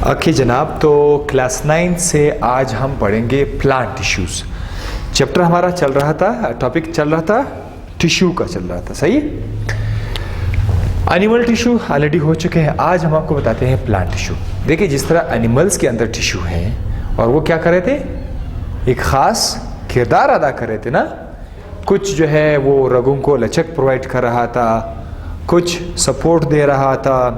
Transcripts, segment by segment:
Okay जनाब, तो class 9 से आज हम पढ़ेंगे प्लांट टिश्यूज। चैप्टर हमारा चल रहा था, टॉपिक चल रहा था टिश्यू का चल रहा था, सही। एनिमल टिश्यू ऑलरेडी हो चुके हैं। आज हम आपको बताते हैं प्लांट टिश्यू। देखिए, जिस तरह एनिमल्स के अंदर टिश्यू है और वो क्या कर रहे थे, एक ख़ास किरदार अदा कर रहे थे ना। कुछ जो है वो रगों को लचक प्रोवाइड कर रहा था, कुछ सपोर्ट दे रहा था,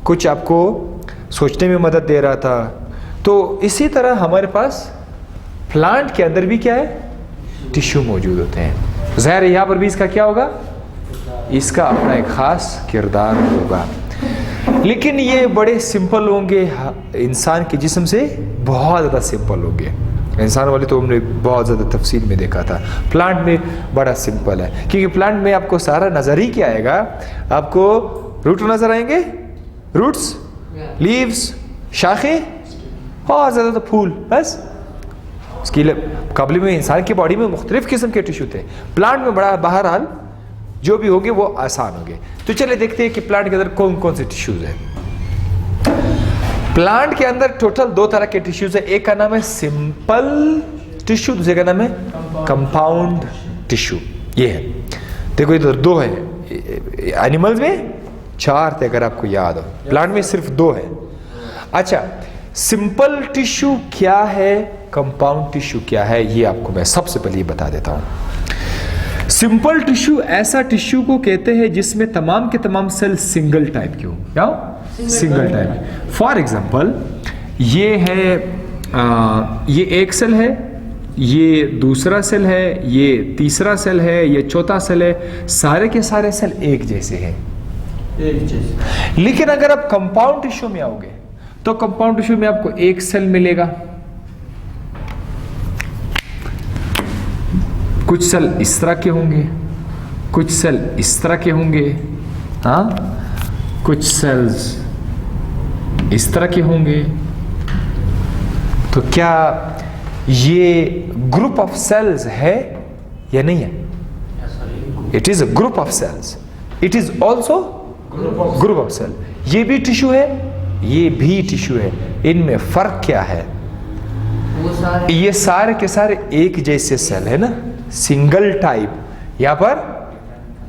कुछ आपको सोचने में मदद दे रहा था। तो इसी तरह हमारे पास प्लांट के अंदर भी क्या है, टिश्यू मौजूद होते हैं। ज़ाहिर है यहाँ पर भी इसका क्या होगा, इसका अपना एक ख़ास किरदार होगा। लेकिन ये बड़े सिंपल होंगे, इंसान के जिस्म से बहुत ज़्यादा सिंपल होंगे। इंसान वाले तो हमने बहुत ज़्यादा तफसील में देखा था, प्लांट में बड़ा सिंपल है। क्योंकि प्लांट में आपको सारा नज़र ही क्या आएगा, आपको रूट नज़र आएंगे, रूट्स, लीव्स, शाखें और ज़्यादा तो फूल, बस। उसकी मुकाबले में इंसान की बॉडी में मुख्तलिफ किस्म के टिश्यू थे। प्लांट में बड़ा बहरहाल जो भी होंगे वो आसान होंगे। तो चले देखते हैं कि प्लांट के अंदर कौन कौन से टिश्यूज हैं। प्लांट के अंदर टोटल दो तरह के टिश्यूज है। एक का नाम है सिंपल टिश्यू, दूसरे का नाम है कंपाउंड टिश्यू। ये है, देखो इधर दो है। एनिमल्स में 4 थे अगर आपको याद हो, प्लांट में सिर्फ 2 है। अच्छा, सिंपल टिश्यू क्या है, कंपाउंड टिश्यू क्या है, ये आपको मैं सबसे पहले ये बता देता हूं। सिंपल टिश्यू ऐसा टिश्यू को कहते हैं जिसमें तमाम के तमाम सेल सिंगल टाइप के हो। क्या हो, सिंगल टाइप। फॉर एग्जांपल ये है, ये एक सेल है, ये दूसरा सेल है, ये तीसरा सेल है, ये चौथा सेल है। सारे के सारे सेल एक जैसे हैं, एक जैसे। लेकिन अगर आप कंपाउंड टिश्यू में आओगे तो कंपाउंड टिश्यू में आपको एक सेल मिलेगा, कुछ सेल इस तरह के होंगे, कुछ सेल इस तरह के होंगे, हाँ, कुछ सेल्स इस तरह के होंगे। तो क्या ये ग्रुप ऑफ सेल्स है या नहीं है? It is a group of cells, it is also group of cell. ये भी टिश्यू है, ये भी टिश्यू है। इनमें फर्क क्या है? ये सारे के सारे एक जैसे सेल है ना, सिंगल टाइप। यहां पर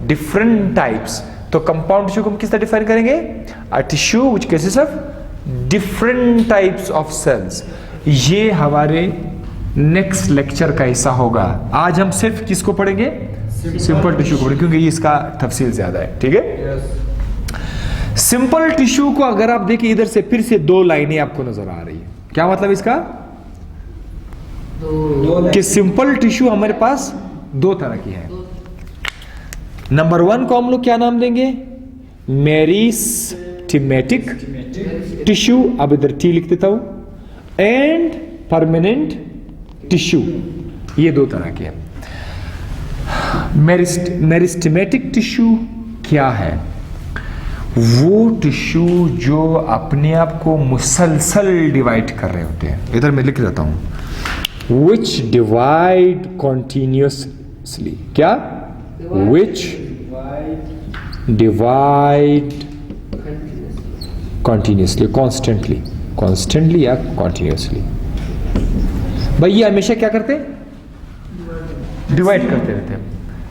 डिफरेंट टाइप्स। तो कंपाउंड टिश्यू को हम किस तरह डिफाइन करेंगे? A tissue which consist of different types of cells. ये हमारे नेक्स्ट लेक्चर का हिस्सा होगा। आज हम सिर्फ किसको पढ़ेंगे? सिंपल टिश्यू को पढ़ेंगे, क्योंकि इसका तफसील ज्यादा है। ठीक है। सिंपल टिश्यू को अगर आप देखिए, इधर से फिर से 2 लाइनें आपको नजर आ रही है। क्या मतलब इसका? कि सिंपल टिश्यू हमारे पास 2 तरह की है। नंबर 1 को हम लोग क्या नाम देंगे? Meristematic tissue. अब इधर टी लिख देता हूं। And permanent tissue. ये 2 तरह के हैं। मेरिस्टेमेटिक टिश्यू क्या है? वो टिश्यू जो अपने आप को मुसलसल डिवाइड कर रहे होते हैं। इधर मैं लिख देता हूं, विच डिवाइड कॉन्टिन्यूसली। क्या? Which divide continuously, constantly, constantly या कॉन्टिन्यूसली। भाई ये हमेशा क्या करते हैं? डिवाइड करते रहते हैं,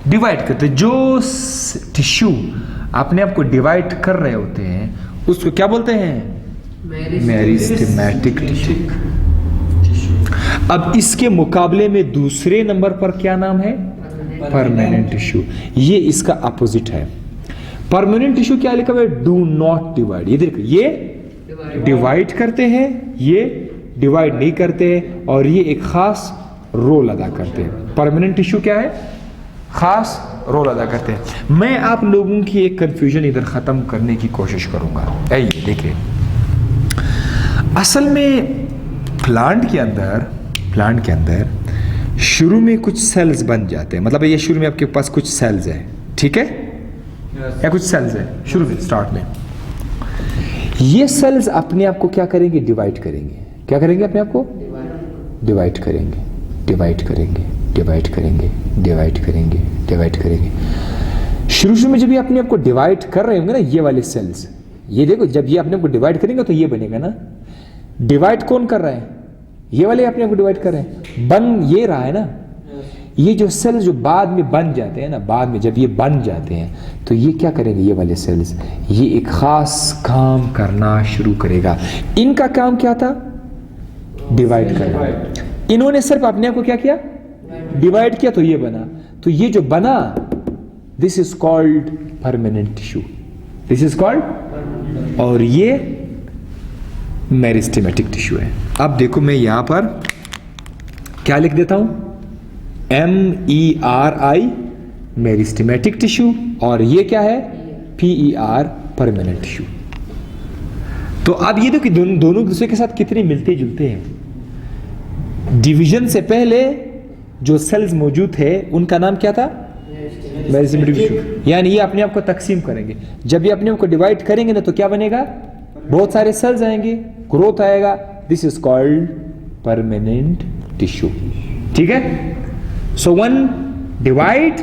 डिवाइड करते। जो टिश्यू अपने आप को डिवाइड कर रहे होते हैं उसको क्या बोलते हैं? Meristematic tissue. अब इसके मुकाबले में दूसरे नंबर पर क्या नाम है? Permanent tissue. ये इसका अपोजिट है। परमानेंट टिश्यू क्या लिखा हुआ है? Do not divide. ये देखो, ये डिवाइड करते हैं, ये डिवाइड नहीं करते, और ये एक खास रोल अदा करते हैं। परमानेंट टिश्यू क्या है? खास रोल अदा करते हैं। मैं आप लोगों की एक कंफ्यूजन इधर खत्म करने की कोशिश करूंगा। आइए देखिए, असल में प्लांट के अंदर शुरू में कुछ सेल्स बन जाते हैं। मतलब ये शुरू में आपके पास कुछ सेल्स है, ठीक है, या कुछ सेल्स है शुरू में, स्टार्ट में। ये सेल्स अपने आप को क्या करेंगे? डिवाइड करेंगे। क्या करेंगे? अपने आप को डिवाइड करेंगे, डिवाइड करेंगे, डिवाइड करेंगे, डिवाइड करेंगे, डिवाइड करेंगे। शुरू में जब ये अपने आप को डिवाइड कर रहे होंगे ना, ये वाले सेल्स, ये देखो, जब ये अपने आप को डिवाइड करेंगे तो ये बनेगा ना, डिवाइड कौन कर रहा है? ये वाले अपने को डिवाइड कर रहे हैं। बन ये रहा है ना, ये जो सेल्स जो बाद में बन जाते हैं ना, बाद में जब ये बन जाते हैं तो ये क्या करेंगे, ये वाले सेल्स ये एक खास काम करना शुरू करेगा। इनका काम क्या था? डिवाइड करना। इन्होंने सिर्फ अपने आप को क्या किया? डिवाइड किया, तो ये बना। तो ये जो बना, this is called permanent tissue, this is called, और ये मेरिस्टेमेटिक टिश्यू है। अब देखो मैं यहां पर क्या लिख देता हूं, MERI मेरिस्टेमेटिक टिश्यू, और ये क्या है? PER permanent tissue. तो अब ये देखो कि दोनों दूसरे के साथ कितने मिलते जुलते हैं। डिवीजन से पहले जो सेल्स मौजूद थे उनका नाम क्या था? Meristematic tissue. यानी ये अपने आप को तकसीम करेंगे। जब ये अपने आप को डिवाइड करेंगे ना तो क्या बनेगा? बहुत सारे सेल्स आएंगे, ग्रोथ आएगा। This is called permanent tissue. ठीक है? So one divide,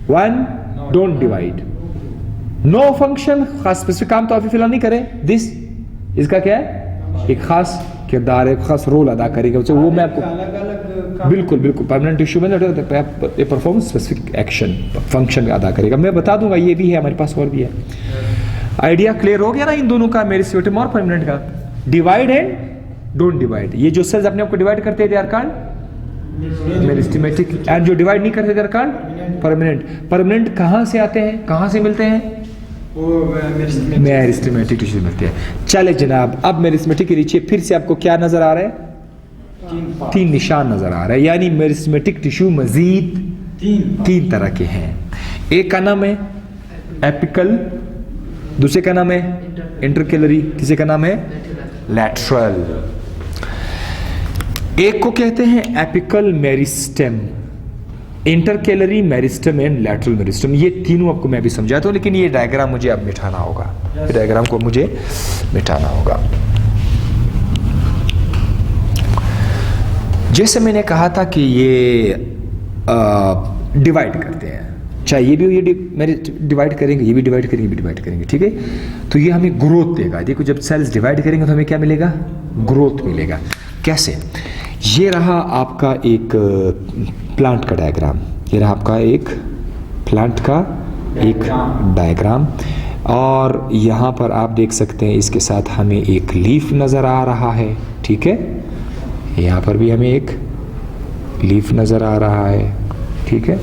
one don't divide. No function, खास स्पेसिफिक काम तो अभी फिलहाल नहीं करें। दिस इसका क्या है? एक खास किरदार, एक खास रोल अदा करेगा। वो मैं आपको बिल्कुल बिल्कुल परमानेंट टिश्यू में परफॉर्म स्पेसिफिक एक्शन फंक्शन अदा करेगा। मैं बता दूंगा, ये भी है हमारे पास और भी है। आइडिया क्लियर हो गया ना इन दोनों का, मेरिस्टेमेटिक और परमानेंट का? Divide and don't divide. ये जो सेल्स अपने आप को डिवाइड करते हैं they are called meristematic, and जो डिवाइड नहीं करते they are called permanent. Permanent कहां से आते हैं, कहां से मिलते हैं? मेरिस्टेमेटिक टिश्यू मिलते हैं। चले जनाब, अब मेरिस्टेमेटिक के नीचे फिर से आपको क्या नजर आ रहा है? तीन निशान नजर आ रहा है। यानी मेरिस्टेमेटिक टिश्यू मजीद तीन तरह के हैं। एक का नाम है एपिकल, दूसरे का नाम है इंटरकेलरी, तीसरे का नाम है लैटरल। एक को कहते हैं apical meristem, intercalary meristem and lateral meristem. ये तीनों आपको मैं भी समझाता हूं, लेकिन ये डायग्राम मुझे अब मिटाना होगा। ये डायग्राम को मुझे मिटाना होगा। जैसे मैंने कहा था कि ये डिवाइड करते हैं, चाहे ये भी ये डिवाइड करेंगे, ये भी डिवाइड करेंगे, ये भी डिवाइड करेंगे। ठीक है? तो ये हमें ग्रोथ देगा। देखो जब सेल्स डिवाइड करेंगे तो हमें क्या मिलेगा? ग्रोथ मिलेगा। कैसे? ये रहा आपका एक प्लांट का डायग्राम, ये रहा आपका एक प्लांट का एक डायग्राम, और यहाँ पर आप देख सकते हैं इसके साथ हमें एक लीफ नज़र आ रहा है। ठीक है? यहाँ पर भी हमें एक लीफ नज़र आ रहा है। ठीक है?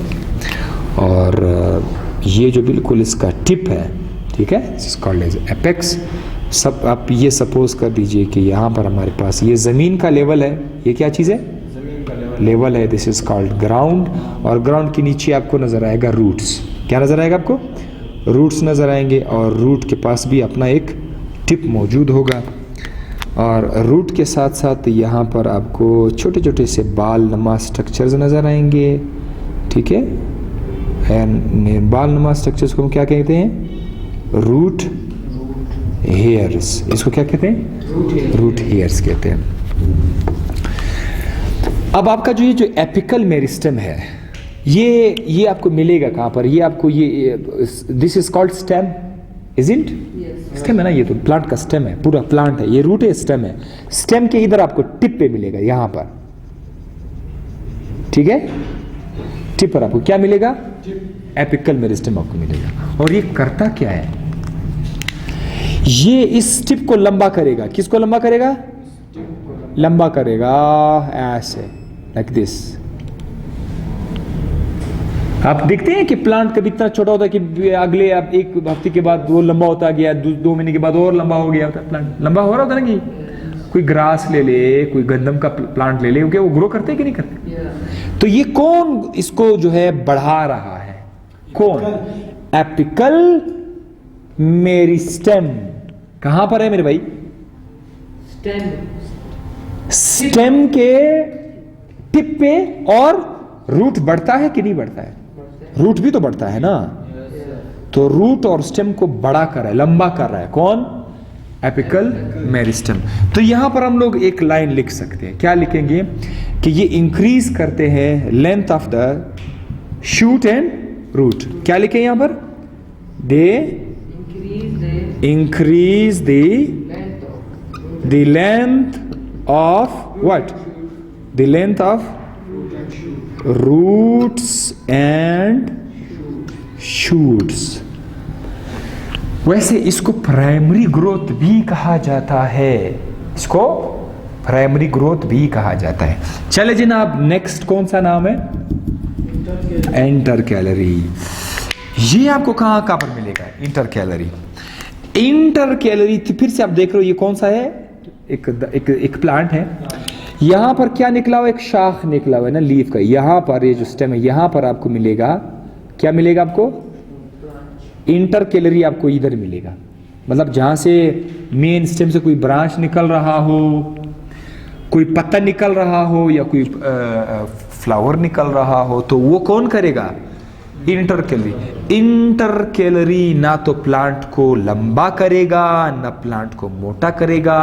और ये जो बिल्कुल इसका टिप है, ठीक है, इट्स कॉल्ड एज एपेक्स। सब आप ये सपोज कर दीजिए कि यहाँ पर हमारे पास ये ज़मीन का लेवल है। ये क्या चीज़ है? ज़मीन का लेवल है। दिस इज कॉल्ड ग्राउंड, और ग्राउंड के नीचे आपको नज़र आएगा रूट्स। क्या नज़र आएगा आपको? रूट्स नज़र आएंगे, और रूट के पास भी अपना एक टिप मौजूद होगा, और रूट के साथ साथ यहाँ पर आपको छोटे छोटे से बाल नुमा स्ट्रक्चर्स नज़र आएंगे। ठीक है? एंड बाल नुमा स्ट्रक्चर्स को हम क्या कहते हैं? Root hairs. इसको क्या कहते हैं? रूट हेयर्स कहते हैं। अब आपका जो एपिकल मेरिस्टेम है, ये आपको मिलेगा कहाँ पर? ये आपको ये this is called stem, isn't? Stem है ना, ये तो प्लांट का स्टेम है, पूरा प्लांट है। ये रूट है, स्टेम है। स्टेम के इधर आपको टिप पे मिलेगा, यहां पर। ठीक है? टिप पर आपको क्या मिलेगा? एपिकल मेरिस्टेम आपको मिलेगा। और ये करता क्या है? ये इस टिप को लंबा करेगा। किसको लंबा करेगा? लंबा करेगा ऐसे, लाइक दिस। आप देखते हैं कि प्लांट कभी इतना छोटा होता है कि अगले अब एक हफ्ते के बाद वो लंबा होता गया, 2 महीने के बाद और लंबा हो गया होता है। प्लांट लंबा हो रहा होता है ना। कि कोई ग्रास ले ले, कोई गंदम का प्लांट ले ले, क्या वो ग्रो करते हैं कि नहीं करते? तो ये कौन इसको जो है बढ़ा रहा है? कौन? Apical meristem. कहां पर है मेरे भाई? स्टेम के टिप पे। और रूट बढ़ता है कि नहीं बढ़ता है? रूट भी तो बढ़ता है ना। तो रूट और स्टेम को बड़ा कर रहा है, लंबा कर रहा है। कौन? Apical meristem. तो यहां पर हम लोग एक लाइन लिख सकते हैं। क्या लिखेंगे? कि ये इंक्रीज करते हैं length of the shoot and root. क्या लिखें यहां पर? They increase the the length of what? The length of roots and shoots. वैसे इसको प्राइमरी ग्रोथ भी कहा जाता है, इसको प्राइमरी ग्रोथ भी कहा जाता है। चले जनाब, नेक्स्ट कौन सा नाम है? इंटरकैलरी। ये आपको कहां पर मिलेगा? इंटरकैलरी। इंटरकैलरी फिर से आप देख रहे हो, ये कौन सा है? एक प्लांट है। यहां पर क्या निकला हुआ? एक शाख निकला हुआ है ना लीफ का। यहां पर ये जो स्टेम है, यहां पर आपको मिलेगा, क्या मिलेगा आपको? इंटरकैलरी आपको इधर मिलेगा। मतलब जहां से मेन स्टेम से कोई ब्रांच निकल रहा हो, कोई पत्ता निकल रहा हो, या कोई फ्लावर निकल रहा हो, तो वो कौन करेगा? इंटरकैलरी। इंटरकैलरी ना तो प्लांट को लंबा करेगा, ना प्लांट को मोटा करेगा,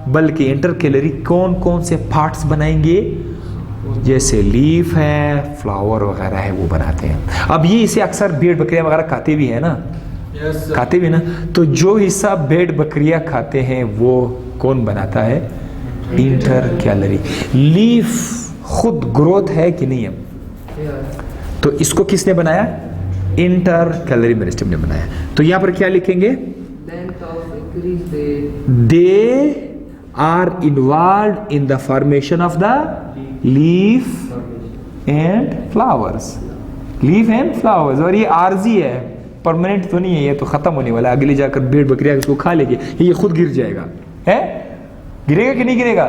बल्कि इंटरकैलरी कौन कौन से पार्ट्स बनाएंगे? जैसे लीफ है, फ्लावर वगैरह है, वो बनाते हैं। अब ये इसे अक्सर भेड़ बकरियां वगैरह खाते भी है ना? खाते भी ना। तो जो हिस्सा भेड़ बकरियां खाते हैं वो कौन बनाता है? इंटरकैलरी। लीफ खुद ग्रोथ है कि नहीं है? तो इसको किसने बनाया? इंटरकैलरी मेरिस्टेम ने बनाया। तो यहां पर क्या लिखेंगे? They are involve in the formation of the leaf and flowers. Leaf and flowers. और ये आरजी है, परमानेंट तो नहीं है, ये तो खत्म होने वाला है। अगले जाकर भेड़ बकरियां इसको खा लेगी, ये खुद गिर जाएगा। है? गिरेगा कि नहीं गिरेगा?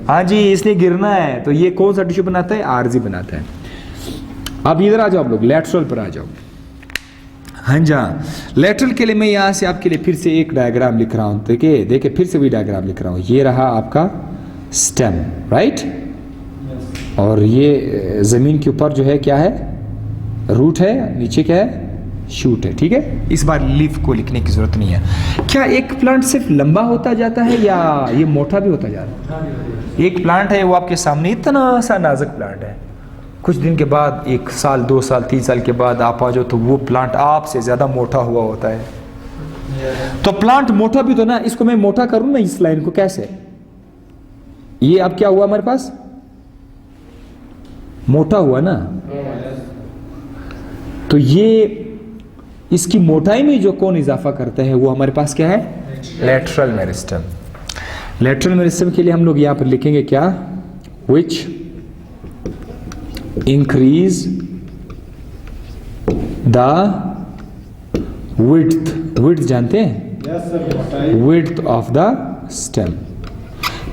हाँ जी, इसलिए गिरना है। तो ये कौन सा टिश्यू बनाता है? आरजी बनाता है। अब इधर आ जाओ आप लोग, लेटरल पर आ जाओ। हाँ जी, लेटरल के लिए मैं यहां से आपके लिए फिर से एक डायग्राम लिख रहा हूं। देखिए फिर से वही डायग्राम लिख रहा हूं। ये रहा आपका स्टेम, राइट? और ये जमीन के ऊपर जो है क्या है? रूट है। नीचे क्या है? शूट है। ठीक है, इस बार लीफ को लिखने की जरूरत नहीं है। क्या एक प्लांट सिर्फ लंबा होता जाता है या ये मोटा भी होता जाता है? एक प्लांट है वो आपके सामने, इतना सा नाजुक प्लांट है, कुछ दिन के बाद, 1 साल 2 साल 3 साल के बाद आप आ जाओ तो वो प्लांट आपसे ज्यादा मोटा हुआ होता है। तो प्लांट मोटा भी तो ना, इसको मैं मोटा करूं ना इस लाइन को, कैसे? ये अब क्या हुआ हमारे पास? मोटा हुआ ना। तो ये इसकी मोटाई में जो कौन इजाफा करता है वो हमारे पास क्या है? Lateral meristem. लेटरल मेरिस्टेम के लिए हम लोग यहां पर लिखेंगे क्या? Which increase the width. Width जानते हैं? Width of the stem.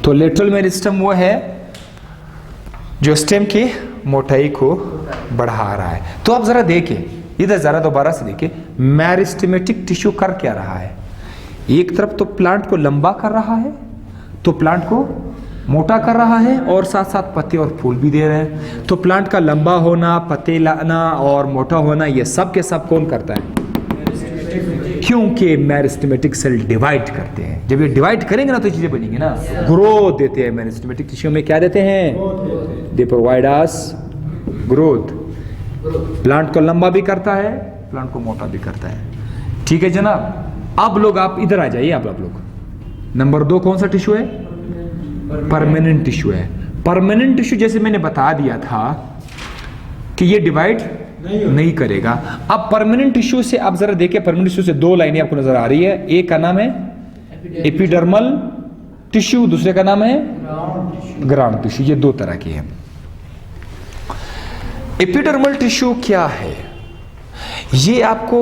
तो लेटरल मेरिस्टेम वो है जो स्टेम की मोटाई को बढ़ा रहा है। तो आप जरा देखिए इधर, जरा दोबारा से देखिए, मेरिस्टेमेटिक टिश्यू कर क्या रहा है? एक तरफ तो प्लांट को लंबा कर रहा है, तो प्लांट को मोटा कर रहा है, और साथ साथ पत्ते और फूल भी दे रहे हैं। तो प्लांट का लंबा होना, पत्ते लाना और मोटा होना, ये सब के सब कौन करता है? क्योंकि मेरिस्टेमेटिक सेल डिवाइड करते हैं। जब ये डिवाइड करेंगे ना तो चीजें बनेंगी ना, ग्रोथ देते हैं। मेरिस्टेमेटिक टिश्यू में क्या देते हैं? They provide us growth. Plant को लंबा भी करता है, प्लांट को मोटा भी करता है। ठीक है जनाब। अब लोग आप इधर आ जाइए। आप लोग नंबर 2 कौन सा टिश्यू है? परमानेंट टिश्यू है। परमानेंट टिश्यू जैसे मैंने बता दिया था कि ये डिवाइड नहीं करेगा। अब परमानेंट टिश्यू से आप जरा देखिए, परमानेंट टिश्यू से 2 लाइनें आपको नजर आ रही है। एक का नाम है एपिडर्मल टिश्यू, दूसरे का नाम है ग्राउंड टिश्यू। ये 2 तरह की है। एपिडर्मल टिश्यू क्या है? ये आपको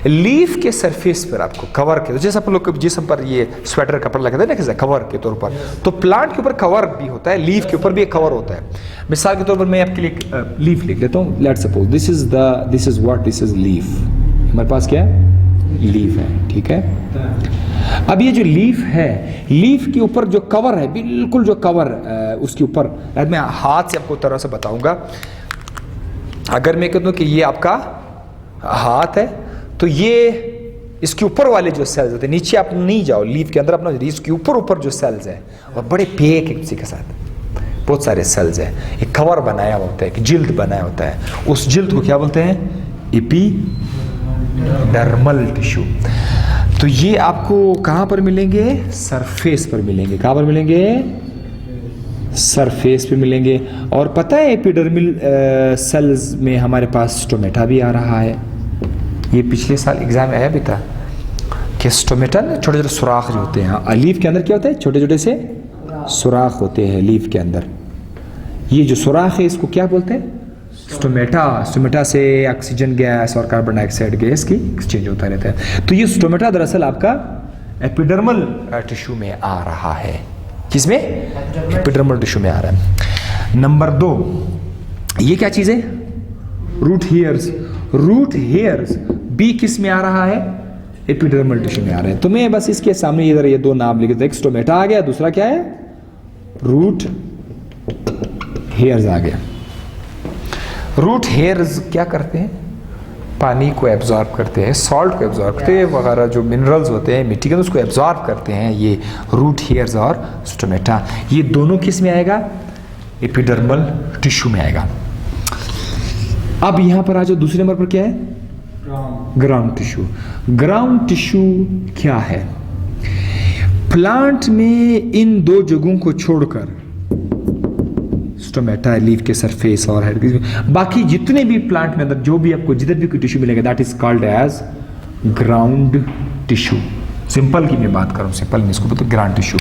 लीफ के सरफेस पर आपको कवर के, जैसे आप लोग जिसम पर ये स्वेटर कपड़ा लगाते हैं ना कैसे कवर के तौर पर, तो प्लांट के ऊपर कवर भी होता है, लीफ के ऊपर भी एक कवर होता है। मिसाल के तौर पर मैं आपके लिए लीफ लिख लेता हूँ। Let's suppose this is leaf. हमारे पास क्या है? लीफ है। ठीक है। अब ये जो लीफ है, लीफ के ऊपर जो कवर है, बिल्कुल जो कवर उसके ऊपर, मैं हाथ से आपको तरह से बताऊंगा। अगर मैं कहता हूं कि ये आपका हाथ है, तो ये इसके ऊपर वाले जो सेल्स होते हैं, नीचे आप नहीं जाओ लीफ के अंदर, अपना इसके ऊपर जो सेल्स है और बड़े पैक है किसी के साथ, बहुत सारे सेल्स है, एक कवर बनाया होता है, एक जिल्द बनाया होता है। उस जिल्द को क्या बोलते हैं? Epidermal tissue. तो ये आपको कहाँ पर मिलेंगे? सरफेस पर मिलेंगे। कहाँ पर मिलेंगे? सरफेस पे मिलेंगे। और पता है एपिडर्मल सेल्स में हमारे पास स्टोमेटा भी आ रहा है। ये पिछले साल एग्जाम में आया भी था कि स्टोमेटा ना छोटे छोटे सुराख जो होते हैं, लीफ के अंदर क्या होता है? छोटे छोटे से सुराख होते हैं लीफ के अंदर। ये जो सुराख है इसको क्या बोलते हैं? स्टोमेटा। स्टोमेटा से ऑक्सीजन गैस और कार्बन डाइऑक्साइड गैस की एक्सचेंज होता रहता है। तो ये स्टोमेटा दरअसल आपका एपिडर्मल टिश्यू में आ रहा है। किसमें? एपिडर्मल टिश्यू में आ रहा है। नंबर 2, ये क्या चीज है? Root hairs. रूट हेयर्स भी किस में आ रहा है? एपिडर्मल टिश्यू में आ रहा है। तो मैं बस इसके सामने इधर ये 2 नाम लिखे थे, एक स्टोमेटा आ गया, दूसरा क्या है? रूट हेयर्स आ गया। रूट हेयर्स क्या करते हैं? पानी को एब्जॉर्ब करते हैं, सॉल्ट को एब्जॉर्ब करते हैं, वगैरह जो मिनरल्स होते हैं मिट्टी के, उसको एब्जॉर्ब करते हैं। ये रूट हेयर्स और स्टोमेटा, ये दोनों किस में आएगा? एपिडर्मल टिश्यू में आएगा। अब यहां पर आ जाओ, दूसरे नंबर पर क्या है? Ground tissue. ग्राउंड टिश्यू क्या है? प्लांट में इन 2 जगहों को छोड़कर, स्टोमेटा, लीफ के सरफेस और हेड, बाकी जितने भी प्लांट में अंदर जो भी आपको जिधर भी कोई टिश्यू मिलेगा, that is called as ground tissue. Simple की मैं बात करूं, सिंपल में इसको बोलते ग्राउंड टिश्यू।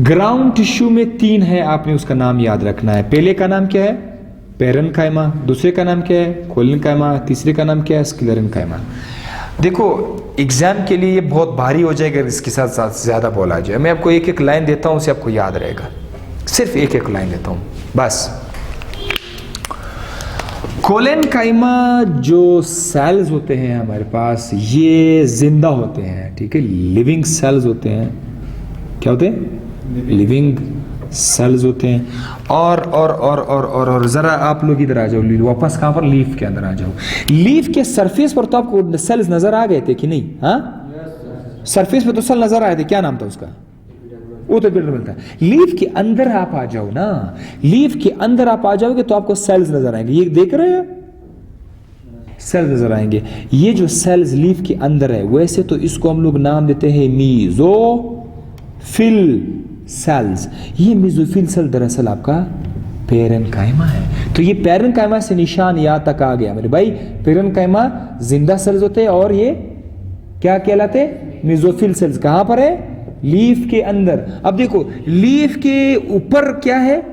ग्राउंड टिश्यू में 3 है, आपने उसका नाम याद रखना है। पहले का नाम क्या है? पेरेन्काइमा। दूसरे का नाम क्या है? कोलिनकाइमा। तीसरे का नाम क्या है? स्क्लेरेन्काइमा। देखो एग्जाम के लिए ये बहुत भारी हो जाएगा इसके साथ साथ ज्यादा बोला जाए। मैं आपको एक एक लाइन देता हूं, उसे आपको याद रहेगा। सिर्फ एक एक लाइन देता हूं बस। कोलेनकाइमा जो सेल्स होते हैं हमारे पास, ये जिंदा होते हैं, ठीक है, लिविंग सेल्स होते हैं। क्या होते हैं? लिविंग सेल्स होते हैं। और जरा आप लोग इधर आ जाओ, वापस कहां पर? लीफ के अंदर आ जाओ। लीफ के सरफेस पर तो आपको सेल्स नजर आ गए थे कि नहीं? हाँ, सरफेस पे तो सेल नजर आए थे। क्या नाम था उसका? वो तो एपिडर्मल था। लीफ के अंदर आप आ जाओ ना, लीफ के अंदर आप आ जाओगे तो आपको सेल्स नजर आएंगे। ये देख रहे हैं? सेल्स नजर आएंगे। ये जो सेल्स लीफ के अंदर है, वैसे तो इसको हम लोग नाम देते हैं मीजोफिल सेल्स। ये मीजोफिल सेल दरअसल आपका पेरेन्काइमा है। तो ये पेरेन्काइमा से निशान यहां तक आ गया मेरे भाई। पेरेन्काइमा जिंदा सेल्स होते हैं और ये क्या कहलाते? Mesophyll cells. कहां पर है? लीफ के अंदर। अब देखो लीफ के ऊपर क्या है?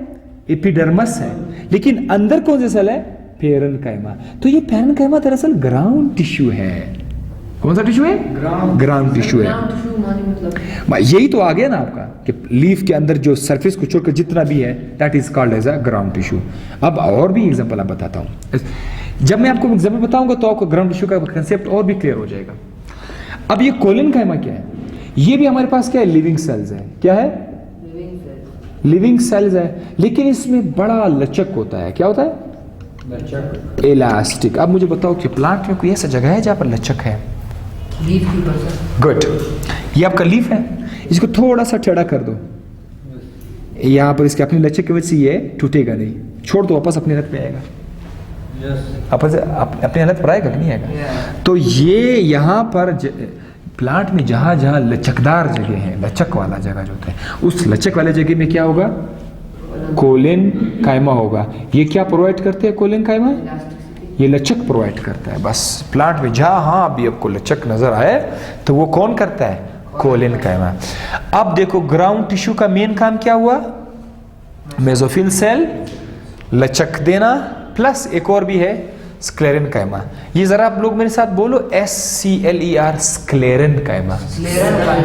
एपिडर्मस है, लेकिन अंदर कौन सा सेल है? पेरेन्काइमा। तो ये पेरेन्काइमा दरअसल ग्राउंड टिश्यू है। कौन सा टिश्यू है? ग्राउंड टिश्यू है। यही तो आ गया ना आपका कि लीफ के अंदर जो सरफेस को छोड़कर जितना भी है, that is called as a ground tissue. अब और भी एग्जांपल आप बताता हूं। जब मैं आपको एग्जांपल बताऊंगा तो आपको ग्राउंड टिश्यू का कंसेप्ट और भी क्लियर हो जाएगा। अब ये कोलेनकाइमा क्या है? ये भी हमारे पास क्या है? लिविंग सेल्स है। क्या है? लिविंग सेल्स है, लेकिन इसमें बड़ा लचक होता है। क्या होता है? लचक, इलास्टिक। अब मुझे बताओ कि प्लांट में कोई ऐसा जगह है जहां पर लचक है? गुड, ये आपका लीफ है। इसको थोड़ा सा टेढ़ा कर दो, यहां पर इसके अपनी लचक की वजह से ये टूटेगा नहीं। छोड़ दो, वापस अपनी हालत पे आएगा। अपनी हालत पर आएगा कि नहीं आएगा? तो ये यहां पर प्लांट में जहां जहां लचकदार जगह है, लचक वाला जगह जो होता है, उस लचक वाले जगह में क्या होगा? कोलेनकाइमा होगा। ये क्या प्रोवाइड करते हैं? कोलेनकाइमा ये लचक प्रोवाइड करता है। बस प्लांट में जहां भी आपको लचक नजर आए तो वो कौन करता है? कोलेनकाइमा। अब देखो ग्राउंड टिश्यू का मेन काम क्या हुआ? मेसोफिल सेल, लचक देना, प्लस एक और भी है स्क्लेरेन्काइमा। ये जरा आप लोग मेरे साथ बोलो, SCLER, स्क्लेरेन्काइमा।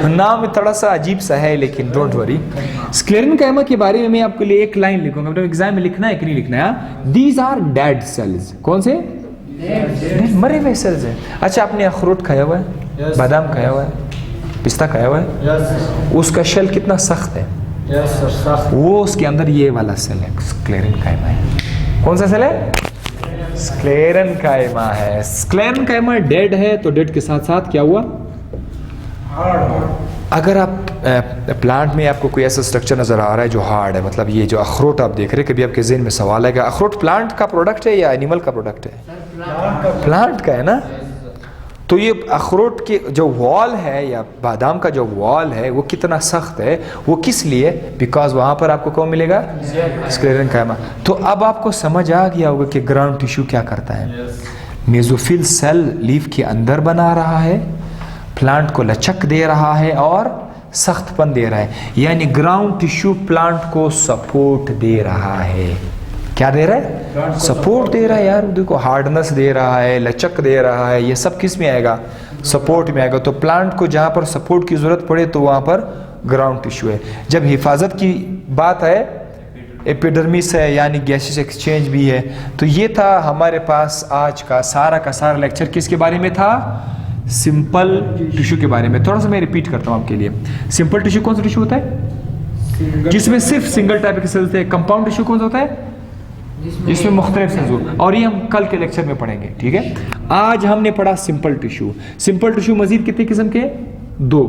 नाम थोड़ा सा अजीब सा है, लेकिन डोंट वरी। स्क्लेरेन्काइमा के बारे में मैं आपके लिए एक लाइन लिखूंगा, मतलब एग्जाम में लिखना है कि नहीं लिखना है? These are dead cells. कौन से? मरे हुए सेल्स है। अच्छा, आपने अखरोट खाया हुआ है? बादाम खाया हुआ है? पिस्ता खाया हुआ है? उसका शेल कितना सख्त है? वो उसके अंदर ये वाला सेल है, स्क्लेरेन्काइमा है। कौन सा सेल है? स्क्लेरेन्काइमा है। स्क्लेरेन्काइमा डेड है, तो डेड के साथ साथ क्या हुआ? अगर आप प्लांट में आपको कोई ऐसा स्ट्रक्चर नजर आ रहा है जो हार्ड है, मतलब ये जो अखरोट आप देख रहे हैं, कभी आपके ज़हन में सवाल है कि अखरोट प्लांट का प्रोडक्ट है या एनिमल का प्रोडक्ट है? प्लांट का है ना। तो ये अखरोट के जो वॉल है या बादाम का जो वॉल है वो कितना सख्त है, वो किस लिए? बिकॉज वहाँ पर आपको कौन मिलेगा? स्क्लेरेनकाइमा। तो अब आपको समझ आ गया होगा कि ग्राउंड टिश्यू क्या करता है। मेसोफिल सेल लीफ के अंदर बना रहा है, प्लांट को लचक दे रहा है और सख्तपन दे रहा है, यानी ग्राउंड टिश्यू प्लांट को सपोर्ट दे रहा है। क्या दे रहा है? सपोर्ट दे रहा है यार। देखो हार्डनेस दे रहा है, लचक दे रहा है, ये सब किस में आएगा? सपोर्ट में आएगा। तो प्लांट को जहाँ पर सपोर्ट की ज़रूरत पड़े तो वहाँ पर ग्राउंड टिश्यू है। जब हिफाजत की बात है, एपिडर्मिस है यानी गैसेस एक्सचेंज भी है। तो ये था हमारे पास आज का सारा लेक्चर। किसके बारे में था? सिंपल टिश्यू के बारे में। थोड़ा सा मैं रिपीट करता हूँ आपके लिए। सिंपल टिश्यू कौन सा टिश्यू होता है? जिसमें सिर्फ सिंगल टाइप के सेल्स थे। कंपाउंड टिश्यू कौन सा होता है? जिसमें मुख्तलिफ सेल्स हो, और ये हम कल के लेक्चर में पढ़ेंगे, ठीक है। आज हमने पढ़ा सिंपल टिश्यू। सिंपल टिश्यू मजीद कितने किस्म के? 2।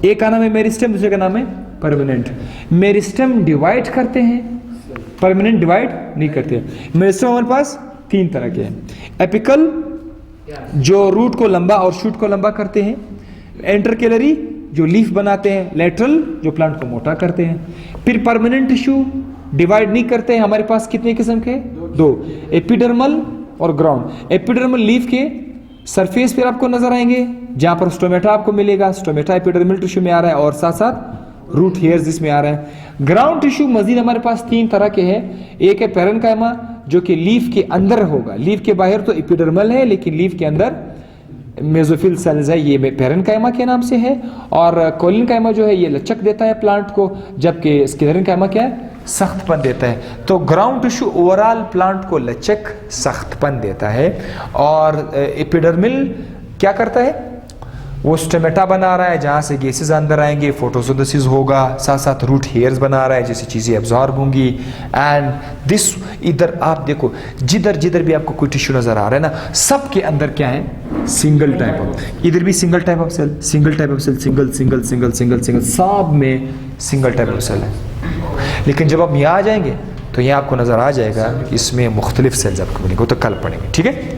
एक का नाम है मेरिस्टेम, दूसरे का नाम है परमानेंट। मेरिस्टेम डिवाइड करते हैं, परमानेंट डिवाइड नहीं करते। मेरिस्टेम हमारे पास 3 तरह के हैं। एपिकल जो रूट को लंबा और शूट को लंबा करते हैं, एंटरकेलरी जो लीफ बनाते हैं, लेटरल जो प्लांट को मोटा करते हैं। फिर परमानेंट टिश्यू डिवाइड नहीं करते हैं। हमारे पास कितने किस्म के? 2। एपिडर्मल और ग्राउंड। एपिडर्मल लीफ के सरफेस पर आपको नजर आएंगे, जहां पर स्टोमेटा आपको मिलेगा। स्टोमेटा एपिडर्मल टिश्यू में आ रहा है और साथ साथ रूट हेयर्स जिसमें आ रहा है। ग्राउंड टिश्यू मजीद हमारे पास 3 तरह के हैं। एक है पेरेन्काइमा जो कि लीफ के अंदर होगा। लीफ के बाहर तो एपिडर्मल है, लेकिन लीफ के अंदर मेसोफिल सेल्स है, ये पेरेन्काइमा के नाम से है। और कोलिनकाइमा जो है ये लचक देता है प्लांट को, जबकि स्क्लेरेनकाइमा क्या है? सख्तपन देता है। तो ग्राउंड टिश्यू ओवरऑल प्लांट को लचक सख्तपन देता है। और एपिडर्मिल क्या करता है? वो स्टोमेटा बना रहा है जहाँ से गैसेस अंदर आएंगे, फोटोसिंथेसिस होगा, साथ साथ रूट हेयर्स बना रहा है जिससे चीज़ें एब्जॉर्ब होंगी। एंड दिस इधर आप देखो, जिधर भी आपको कोई टिश्यू नज़र आ रहा है ना, सब के अंदर क्या है? Single type of. इधर भी single type of cell, single type of cell, single single single single single, सब में सिंगल टाइप ऑफ सेल है। लेकिन जब आप यहाँ आ जाएंगे तो यहाँ आपको नज़र आ जाएगा इसमें मुख्तलिफ सेल्स आपको मिलेंगे। वो तो कल पढ़ेंगे, ठीक है।